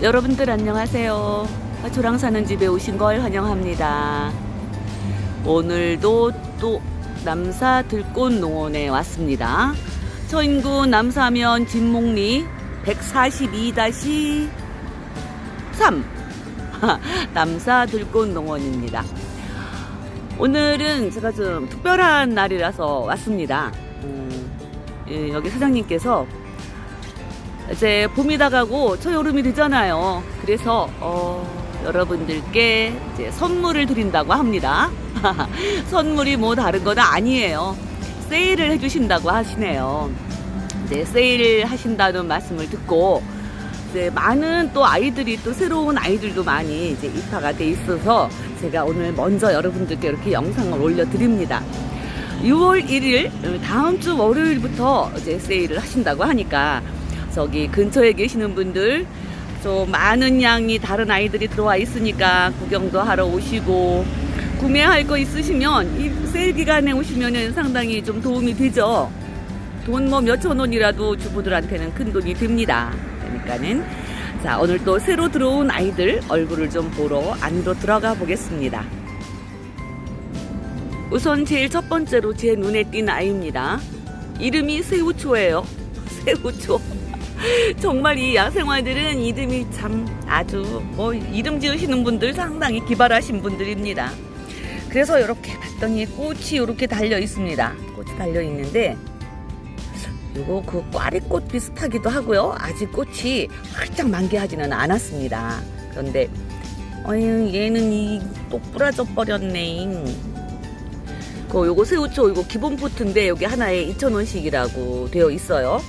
여러분들 안녕하세요. 조랑 사는 집에 오신 걸 환영합니다. 오늘도 또 남사 들꽃농원에 왔습니다. 처인구 남사면 진목리 142-3 남사 들꽃농원입니다. 오늘은 제가 좀 특별한 날이라서 왔습니다. 여기 사장님께서 이제 봄이 다가고 초여름이 되잖아요. 그래서 여러분들께 이제 선물을 드린다고 합니다. 선물이 뭐 다른 건 아니에요. 세일을 해주신다고 하시네요. 이제 세일을 하신다는 말씀을 듣고 이제 많은 또 아이들이 또 새로운 아이들도 많이 이제 입사가 돼 있어서 제가 오늘 먼저 여러분들께 이렇게 영상을 올려드립니다. 6월 1일 다음 주 월요일부터 이제 세일을 하신다고 하니까 저기 근처에 계시는 분들 좀 많은 양이 다른 아이들이 들어와 있으니까 구경도 하러 오시고 구매할 거 있으시면 이 세일 기간에 오시면은 상당히 좀 도움이 되죠. 돈 뭐 몇천 원이라도 주부들한테는 큰 돈이 됩니다. 그러니까는 자, 오늘 또 새로 들어온 아이들 얼굴을 좀 보러 안으로 들어가 보겠습니다. 우선 제일 첫 번째로 제 눈에 띈 아이입니다. 이름이 새우초예요. 새우초. 정말 이 야생화들은 이름이 참 아주 뭐 이름 지으시는 분들 상당히 기발하신 분들입니다. 그래서 이렇게 봤더니 꽃이 이렇게 달려 있습니다. 꽃이 달려 있는데 이거 그 꽈리꽃 비슷하기도 하고요. 아직 꽃이 활짝 만개하지는 않았습니다. 그런데 얘는 또 부러져 버렸네. 요거 새우초 이거 기본 포트인데 여기 하나에 2,000원씩이라고 되어 있어요.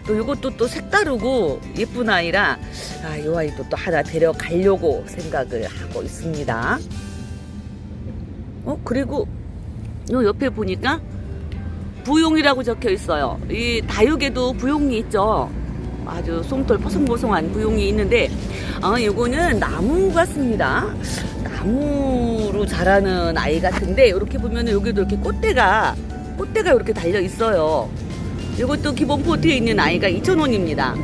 또 이것도 또 색다르고 예쁜 아이라 이 아이도 또 하나 데려가려고 생각을 하고 있습니다. 그리고 요 옆에 보니까 부용이라고 적혀 있어요. 이 다육에도 부용이 있죠. 아주 솜털 보송보송한 부용이 있는데 요거는 나무 같습니다. 나무로 자라는 아이 같은데 이렇게 보면은 여기도 이렇게 꽃대가 이렇게 달려 있어요. 이것도 기본 포트에 있는 아이가 2,000원입니다.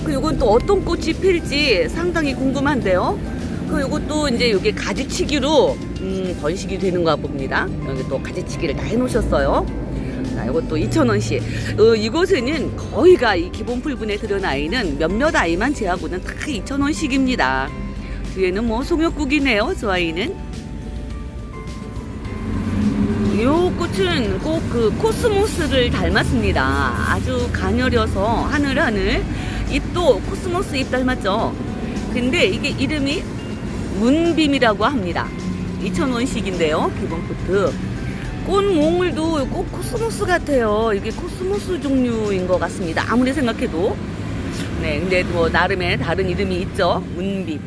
이건 또 어떤 꽃이 필지 상당히 궁금한데요. 이것도 이제 여기 가지치기로 번식이 되는가 봅니다. 여기 또 가지치기를 다 해놓으셨어요. 자, 이것도 2,000원씩. 이곳에는 거의가 이 기본 풀분에 들은 아이는 몇몇 아이만 제하고는 다 2,000원씩입니다. 뒤에는 뭐 송엽국이네요. 저 아이는. 요 꽃은 꼭 그 코스모스를 닮았습니다. 아주 가녀려서 하늘하늘. 잎도 코스모스 잎 닮았죠. 근데 이게 이름이 문빔이라고 합니다. 2,000원씩인데요. 기본 포트. 꽃몽울도 꼭 코스모스 같아요. 이게 코스모스 종류인 것 같습니다. 아무리 생각해도. 네, 근데 뭐 나름의 다른 이름이 있죠. 문빔.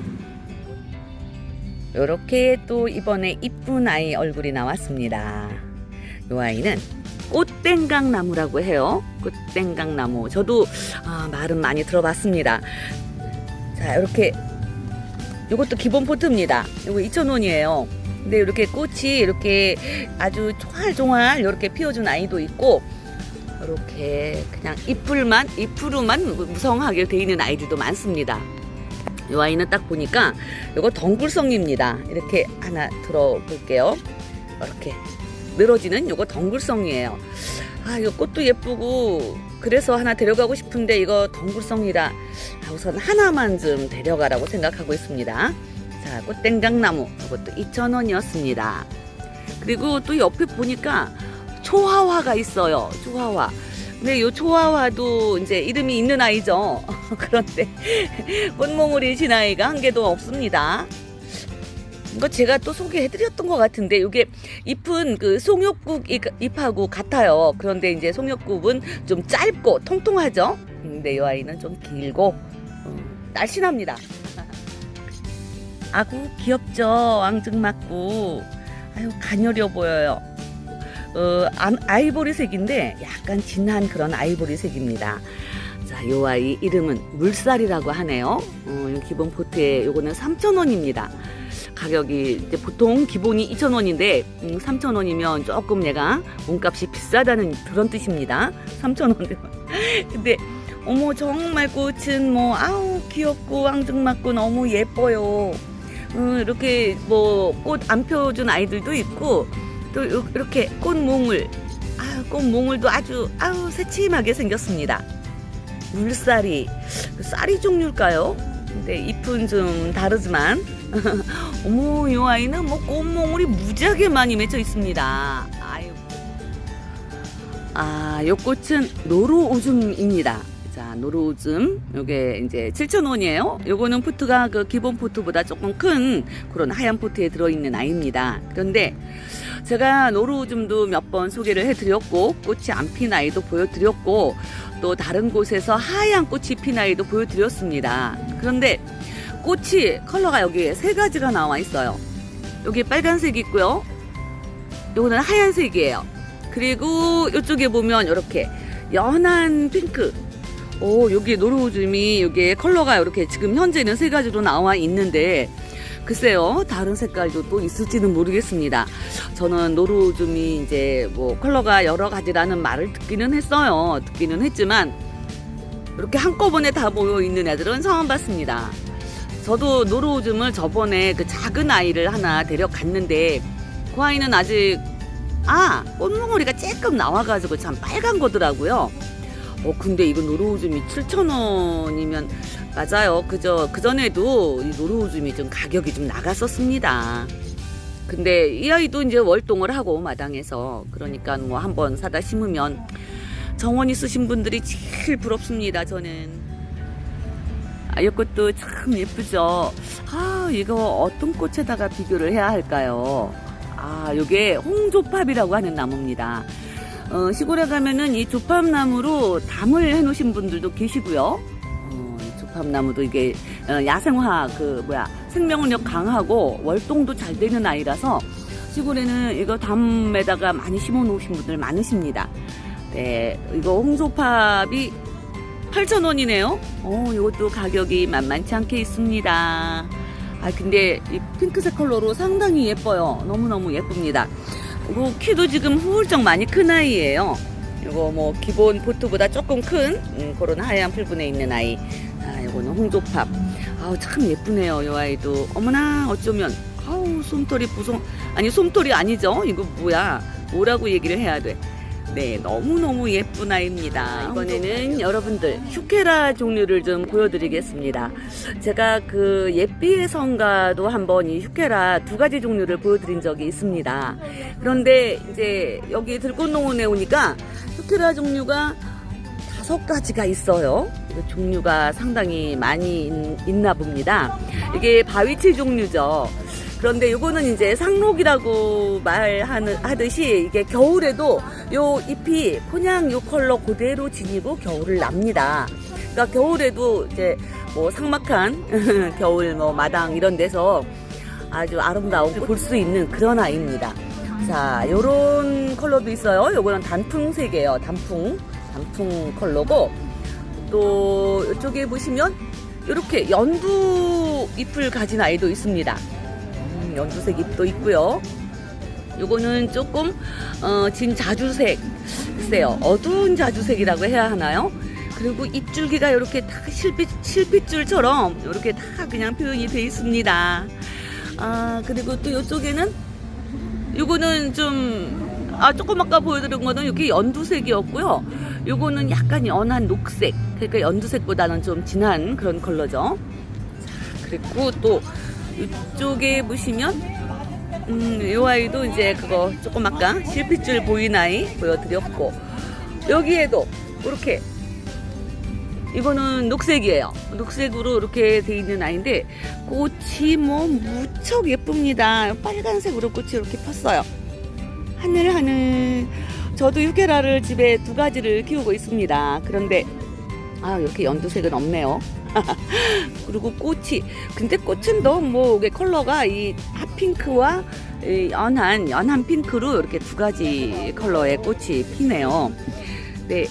요렇게 또 이번에 이쁜 아이 얼굴이 나왔습니다. 요 아이는 꽃땡강나무라고 해요. 꽃땡강나무. 저도 말은 많이 들어봤습니다. 자, 이렇게 요것도 기본 포트입니다. 요거 2,000원이에요. 근데 이렇게 꽃이 이렇게 아주 종알종알 이렇게 피워준 아이도 있고 이렇게 그냥 잎으로만 무성하게 되어 있는 아이들도 많습니다. 이 아이는 딱 보니까 이거 덩굴성입니다. 이렇게 하나 들어볼게요. 이렇게 늘어지는 이거 덩굴성이에요. 이거 꽃도 예쁘고 그래서 하나 데려가고 싶은데 이거 덩굴성이라 우선 하나만 좀 데려가라고 생각하고 있습니다. 자, 꽃땡강나무 이것도 2,000원이었습니다. 그리고 또 옆에 보니까 초하화가 있어요. 초하화. 근데 이 초하화도 이제 이름이 있는 아이죠. 그런데 꽃몽울이 진 아이가 한 개도 없습니다. 이거 제가 또 소개해드렸던 것 같은데 이게 잎은 그 송엽국 잎하고 같아요. 그런데 이제 송엽국은 좀 짧고 통통하죠. 근데 이 아이는 좀 길고 날씬합니다. 아구 귀엽죠. 앙증맞고 아유 가녀려 보여요. 아이보리색인데 약간 진한 그런 아이보리색입니다. 자, 요 아이 이름은 물살이라고 하네요. 기본 포트에 요거는 3,000원입니다. 가격이 이제 보통 기본이 2,000원인데 3,000원이면 조금 얘가 몸값이 비싸다는 그런 뜻입니다. 3,000원. 근데 어머, 정말 꽃은 뭐 아우 귀엽고 앙증맞고 너무 예뻐요. 이렇게 뭐 꽃 안 펴준 아이들도 있고, 또 이렇게 꽃몽울, 꽃몽울도 아주 새침하게 생겼습니다. 물살이, 쌀이 종류일까요? 근데 잎은 좀 다르지만 어머, 이 아이는 뭐 꽃몽울이 무지하게 많이 맺혀 있습니다. 요 꽃은 노루오줌입니다. 자, 노루오줌. 요게 이제 7,000원이에요. 요거는 포트가 그 기본 포트보다 조금 큰 그런 하얀 포트에 들어있는 아이입니다. 그런데 제가 노루오줌도 몇 번 소개를 해드렸고, 꽃이 안 핀 아이도 보여드렸고, 또 다른 곳에서 하얀 꽃이 핀 아이도 보여드렸습니다. 그런데 꽃이 컬러가 여기에 3가지가 나와 있어요. 여기 빨간색이 있고요. 요거는 하얀색이에요. 그리고 이쪽에 보면 이렇게 연한 핑크. 여기 노루오줌이 여기 컬러가 이렇게 지금 현재는 3가지로 나와 있는데, 글쎄요, 다른 색깔도 또 있을지는 모르겠습니다. 저는 노루오줌이 이제 뭐 컬러가 여러 가지라는 말을 듣기는 했어요. 듣기는 했지만 이렇게 한꺼번에 다 모여 있는 애들은 처음 봤습니다. 저도 노루오줌을 저번에 그 작은 아이를 하나 데려갔는데, 그 아이는 아직 꽃몽오리가 조금 나와가지고 참 빨간 거더라고요. 근데 이거 노루오줌이 7,000원이면 맞아요. 그전에도 이 노루오줌이 좀 가격이 좀 나갔었습니다. 근데 이 아이도 이제 월동을 하고 마당에서, 그러니까 뭐 한번 사다 심으면 정원 있으신 분들이 제일 부럽습니다. 저는. 이것도 참 예쁘죠. 이거 어떤 꽃에다가 비교를 해야 할까요? 요게 홍조팝이라고 하는 나무입니다. 시골에 가면은 이 조팝나무로 담을 해놓으신 분들도 계시고요. 이 조팝나무도 이게 야생화 생명력 강하고 월동도 잘 되는 아이라서 시골에는 이거 담에다가 많이 심어 놓으신 분들 많으십니다. 네, 이거 홍조팝이 8,000원이네요. 이것도 가격이 만만치 않게 있습니다. 근데 이 핑크색 컬러로 상당히 예뻐요. 너무너무 예쁩니다. 이거 키도 지금 훌쩍 많이 큰 아이예요. 이거 뭐 기본 포트보다 조금 큰 그런 하얀 풀분에 있는 아이. 이거는 홍조팝. 참 예쁘네요. 이 아이도. 어머나, 어쩌면 솜털이 솜털이 아니죠. 이거 뭐라고 얘기를 해야 돼. 네, 너무너무 예쁜 아이입니다. 이번에는 여러분들 휴케라 종류를 좀 보여드리겠습니다. 제가 그 예삐의 성가도 한번 이 휴케라 2가지 종류를 보여드린 적이 있습니다. 그런데 이제 여기 들꽃농원에 오니까 휴케라 종류가 5가지가 있어요. 종류가 상당히 많이 있나 봅니다. 이게 바위치 종류죠. 그런데 요거는 이제 상록이라고 말하듯이 이게 겨울에도 요 잎이 그냥 요 컬러 그대로 지니고 겨울을 납니다. 그러니까 겨울에도 이제 뭐 삭막한 겨울 뭐 마당 이런 데서 아주 아름다운 볼 수 있는 그런 아이입니다. 자, 요런 컬러도 있어요. 요거는 단풍색이에요. 단풍 컬러고, 또 이쪽에 보시면 이렇게 연두 잎을 가진 아이도 있습니다. 연두색 잎도 있고요. 요거는 조금 진 자주색, 글쎄요, 어두운 자주색이라고 해야 하나요? 그리고 잎줄기가 이렇게 다 실핏줄처럼 이렇게 다 그냥 표현이 되어 있습니다. 그리고 또 이쪽에는 요거는 좀 조금 아까 보여드린 거는 이렇게 연두색이었고요. 요거는 약간 연한 녹색, 그러니까 연두색보다는 좀 진한 그런 컬러죠. 그리고 또 이쪽에 보시면 이 아이도 이제 그거 조금 아까 실핏줄 보인 아이 보여드렸고, 여기에도 이렇게 이거는 녹색이에요. 녹색으로 이렇게 돼 있는 아이인데 꽃이 뭐 무척 예쁩니다. 빨간색으로 꽃이 이렇게 폈어요. 하늘. 저도 휴케라를 집에 2가지를 키우고 있습니다. 그런데 이렇게 연두색은 없네요. 그리고 근데 꽃은 너무 컬러가 이 핫핑크와 이 연한 핑크로 이렇게 2가지 컬러의 꽃이 피네요. 네.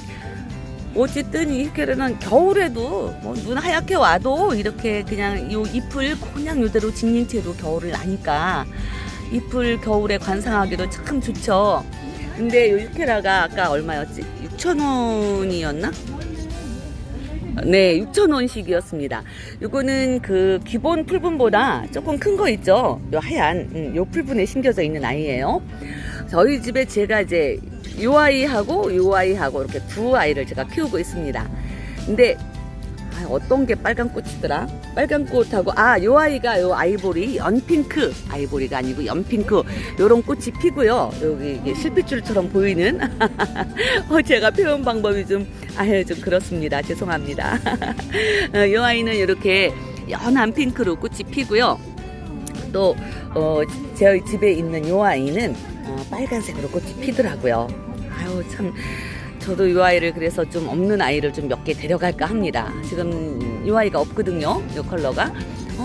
어쨌든 이 휴케라는 겨울에도 뭐 눈 하얗게 와도 이렇게 그냥 요 잎을 그냥 이대로 지닌 채로 겨울을 나니까 잎을 겨울에 관상하기도 참 좋죠. 근데 요 휴케라가 아까 얼마였지? 6,000원이었나? 네, 6,000원씩이었습니다. 요거는 그 기본 풀분보다 조금 큰 거 있죠? 요 하얀, 요 풀분에 심겨져 있는 아이예요. 저희 집에 제가 이제 요 아이하고 요 아이하고 이렇게 두 아이를 제가 키우고 있습니다. 근데 어떤 게 빨간 꽃이더라? 빨간 꽃하고 요 아이가 요 아이보리 연핑크, 아이보리가 아니고 연핑크 요런 꽃이 피고요. 여기 이게 실핏줄처럼 보이는 제가 표현 방법이 좀 그렇습니다. 죄송합니다. 요 아이는 이렇게 연한 핑크로 꽃이 피고요. 또 제 집에 있는 요 아이는 빨간색으로 꽃이 피더라고요. 아유 참. 저도 이 아이를 그래서 좀 없는 아이를 좀 몇 개 데려갈까 합니다. 지금 이 아이가 없거든요. 이 컬러가.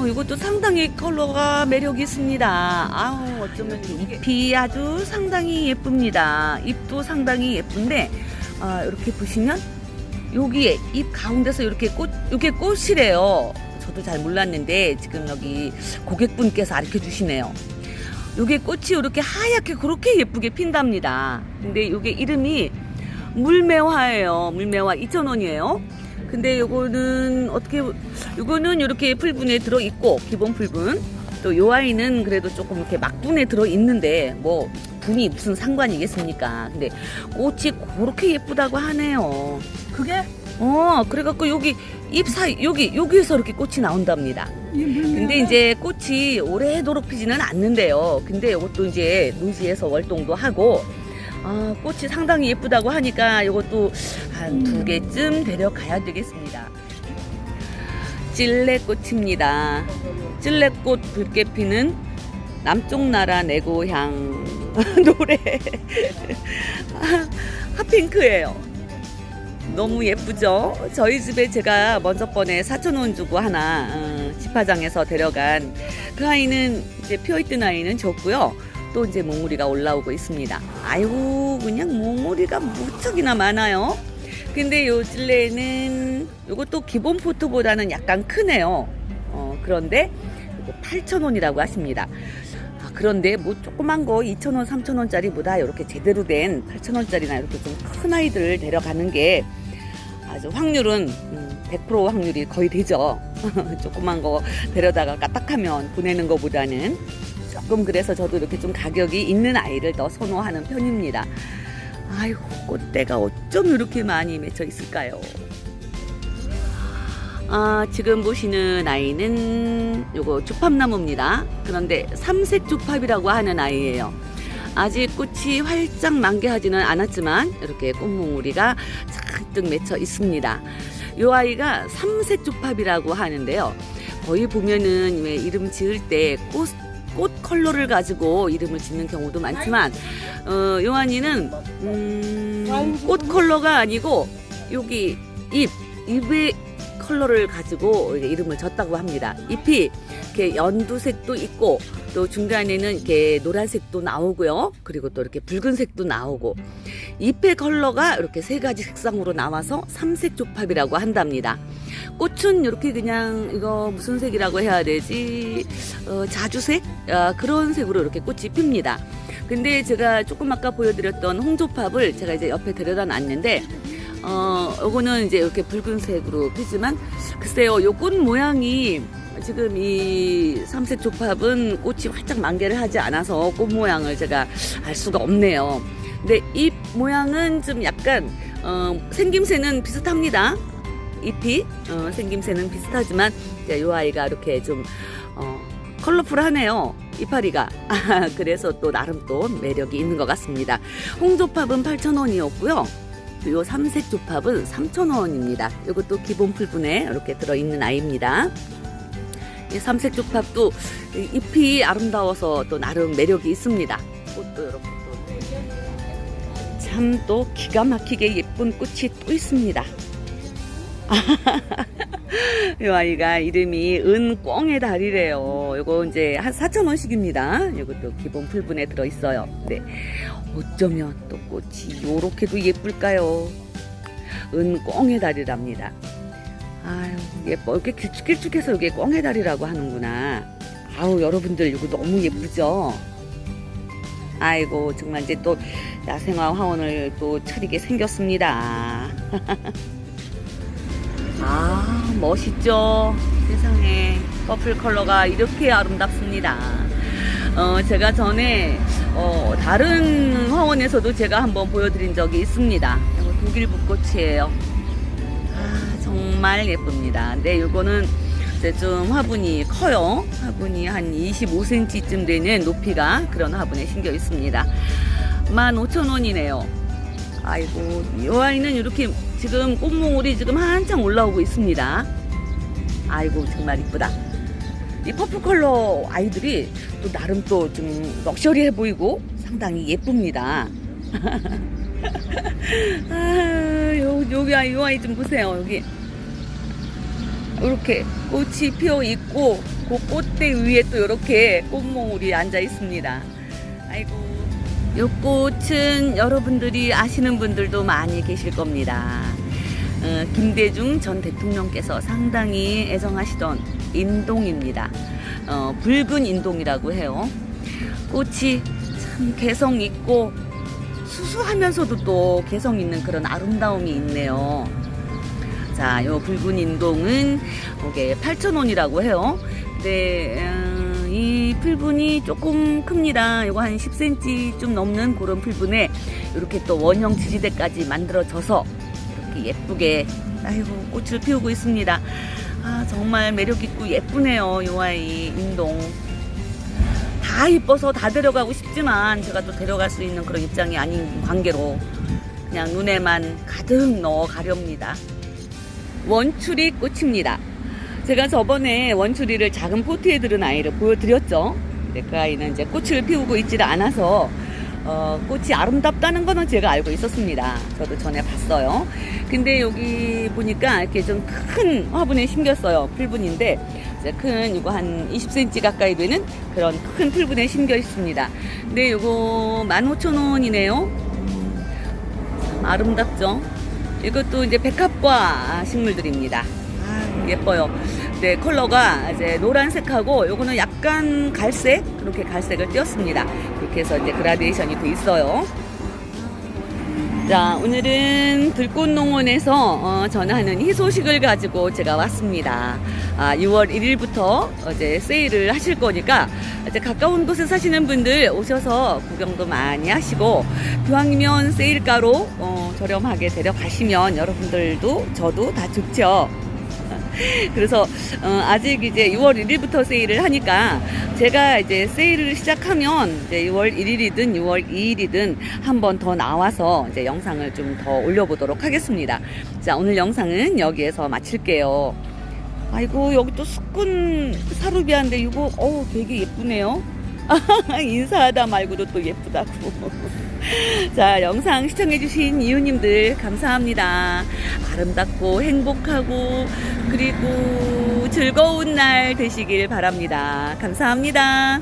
이것도 상당히 컬러가 매력이 있습니다. 어쩌면 잎이 아주 상당히 예쁩니다. 잎도 상당히 예쁜데, 이렇게 보시면 여기에 잎 가운데서 이렇게 이게 꽃이래요. 저도 잘 몰랐는데 지금 여기 고객분께서 알려 주시네요. 요게 꽃이 이렇게 하얗게 그렇게 예쁘게 핀답니다. 근데 요게 이름이 물매화예요. 물매화 2,000원이에요. 근데 요거는 요거는 이렇게 풀분에 들어있고, 기본 풀분. 또 요 아이는 그래도 조금 이렇게 막분에 들어있는데, 뭐, 분이 무슨 상관이겠습니까? 근데 꽃이 그렇게 예쁘다고 하네요. 그게? 그래갖고 여기 잎 사이, 여기에서 이렇게 꽃이 나온답니다. 근데 이제 꽃이 오래도록 피지는 않는데요. 근데 이것도 이제 노지에서 월동도 하고, 꽃이 상당히 예쁘다고 하니까 이것도 한 2개쯤 데려가야 되겠습니다. 찔레꽃입니다. 찔레꽃 붉게 피는 남쪽 나라 내 고향 노래. 핫핑크예요. 너무 예쁘죠? 저희 집에 제가 먼저 번에 4,000원 주고 하나 집화장에서 데려간 그 아이는 이제 피어있던 아이는 줬고요. 또 이제 몽우리가 올라오고 있습니다. 아이고 그냥 몽우리가 무척이나 많아요. 근데 요 찔레는 요것도 기본 포트보다는 약간 크네요. 그런데 이거 8,000원이라고 하십니다. 그런데 뭐 조그만 거 2,000원, 3,000원짜리보다 이렇게 제대로 된 8,000원짜리나 이렇게 좀 큰 아이들을 데려가는 게 아주 확률은 100% 확률이 거의 되죠. 조그만 거 데려다가 까딱하면 보내는 것보다는 조금 그래서 저도 이렇게 좀 가격이 있는 아이를 더 선호하는 편입니다. 아이고 꽃대가 어쩜 이렇게 많이 맺혀 있을까요? 지금 보시는 아이는 요거 주팝나무입니다. 그런데 삼색 주팝이라고 하는 아이예요. 아직 꽃이 활짝 만개하지는 않았지만 이렇게 꽃몽우리가 잔뜩 맺혀 있습니다. 요 아이가 삼색 주팝이라고 하는데요. 거의 보면은 왜 이름 지을 때 꽃 컬러를 가지고 이름을 짓는 경우도 많지만 요 아이는 꽃 컬러가 아니고 여기 잎의 컬러를 가지고 이름을 졌다고 합니다. 잎이 이렇게 연두색도 있고 또 중간에는 이렇게 노란색도 나오고요. 그리고 또 이렇게 붉은색도 나오고 잎의 컬러가 이렇게 3가지 색상으로 나와서 삼색조팝이라고 한답니다. 꽃은 이렇게 그냥 이거 무슨 색이라고 해야 되지? 자주색? 그런 색으로 이렇게 꽃이 핍니다. 근데 제가 조금 아까 보여드렸던 홍조팝을 제가 이제 옆에 데려다 놨는데 요거는 이제 이렇게 붉은색으로 피지만 글쎄요, 요 꽃 모양이 지금 이 삼색 조팝은 꽃이 활짝 만개를 하지 않아서 꽃 모양을 제가 알 수가 없네요. 근데 잎 모양은 좀 약간 생김새는 비슷합니다. 잎이 생김새는 비슷하지만 이 아이가 이렇게 좀 컬러풀하네요. 이파리가. 그래서 또 나름 또 매력이 있는 것 같습니다. 홍조팝은 8,000원이었고요. 요 삼색 조팝은 3,000원입니다. 이것도 기본 풀분에 이렇게 들어있는 아이입니다. 이 삼색 조팝도 잎이 아름다워서 또 나름 매력이 있습니다. 꽃도 이렇게 참 또 기가 막히게 예쁜 꽃이 또 있습니다. 이 아이가 이름이 은꽁의 달이래요. 이거 이제 한 4,000원씩입니다. 이것도 기본 풀분에 들어있어요. 네. 어쩌면 또 꽃이 요렇게도 예쁠까요? 은꽁의 달이랍니다. 아유, 예뻐. 이렇게 길쭉길쭉해서 이게 꽁의 달이라고 하는구나. 아우, 여러분들 이거 너무 예쁘죠? 아이고, 정말 이제 또 야생화 화원을 또 차리게 생겼습니다. 멋있죠. 세상에 퍼플 컬러가 이렇게 아름답습니다. 제가 전에 다른 화원에서도 제가 한번 보여드린 적이 있습니다. 이거 독일 붓꽃이에요. 정말 예쁩니다. 근데 이거는 이제 좀 화분이 커요. 화분이 한 25cm쯤 되는 높이가 그런 화분에 심겨 있습니다. 15,000원이네요. 아이고, 이 아이는 이렇게 지금 꽃몽울이 지금 한창 올라오고 있습니다. 아이고, 정말 이쁘다. 이 퍼플 컬러 아이들이 또 나름 또 좀 럭셔리해 보이고 상당히 예쁩니다. 여기 이 아이 좀 보세요. 여기 이렇게 꽃이 피어 있고 그 꽃대 위에 또 이렇게 꽃몽울이 앉아 있습니다. 아이고, 이 꽃은 여러분들이 아시는 분들도 많이 계실 겁니다. 김대중 전 대통령께서 상당히 애정하시던 인동입니다. 붉은 인동이라고 해요. 꽃이 참 개성 있고 수수하면서도 또 개성 있는 그런 아름다움이 있네요. 자, 요 붉은 인동은 이게 8,000원이라고 해요. 근데 이 풀분이 조금 큽니다. 이거 한 10cm 좀 넘는 그런 풀분에 이렇게 또 원형 지지대까지 만들어져서 이렇게 예쁘게 꽃을 피우고 있습니다. 정말 매력있고 예쁘네요. 요 아이 인동 다 이뻐서 다 데려가고 싶지만 제가 또 데려갈 수 있는 그런 입장이 아닌 관계로 그냥 눈에만 가득 넣어 가렵니다. 원추리 꽃입니다. 제가 저번에 원추리를 작은 포트에 들은 아이를 보여드렸죠. 근데 그 아이는 이제 꽃을 피우고 있지를 않아서 꽃이 아름답다는 거는 제가 알고 있었습니다. 저도 전에 봤어요. 근데 여기 보니까 이렇게 좀 큰 화분에 심겼어요. 풀분인데 이제 큰 이거 한 20cm 가까이 되는 그런 큰 풀분에 심겨 있습니다. 근데 이거 15,000원이네요. 아름답죠? 이것도 이제 백합과 식물들입니다. 예뻐요. 네, 컬러가 이제 노란색하고 요거는 약간 갈색, 그렇게 갈색을 띄었습니다. 그렇게 해서 이제 그라데이션이 돼 있어요. 자, 오늘은 들꽃농원에서 전하는 희소식을 가지고 제가 왔습니다. 6월 1일부터 이제 세일을 하실 거니까 이제 가까운 곳에 사시는 분들 오셔서 구경도 많이 하시고 기왕이면 세일가로 저렴하게 데려가시면 여러분들도 저도 다 좋죠. 그래서 아직 이제 6월 1일부터 세일을 하니까 제가 이제 세일을 시작하면 이제 6월 1일이든 6월 2일이든 한 번 더 나와서 이제 영상을 좀 더 올려보도록 하겠습니다. 자, 오늘 영상은 여기에서 마칠게요. 아이고, 여기 또 수꾼 사루비아인데 이거 되게 예쁘네요. 인사하다 말고도 또 예쁘다고. 자, 영상 시청해주신 이웃님들 감사합니다. 아름답고 행복하고 그리고 즐거운 날 되시길 바랍니다. 감사합니다.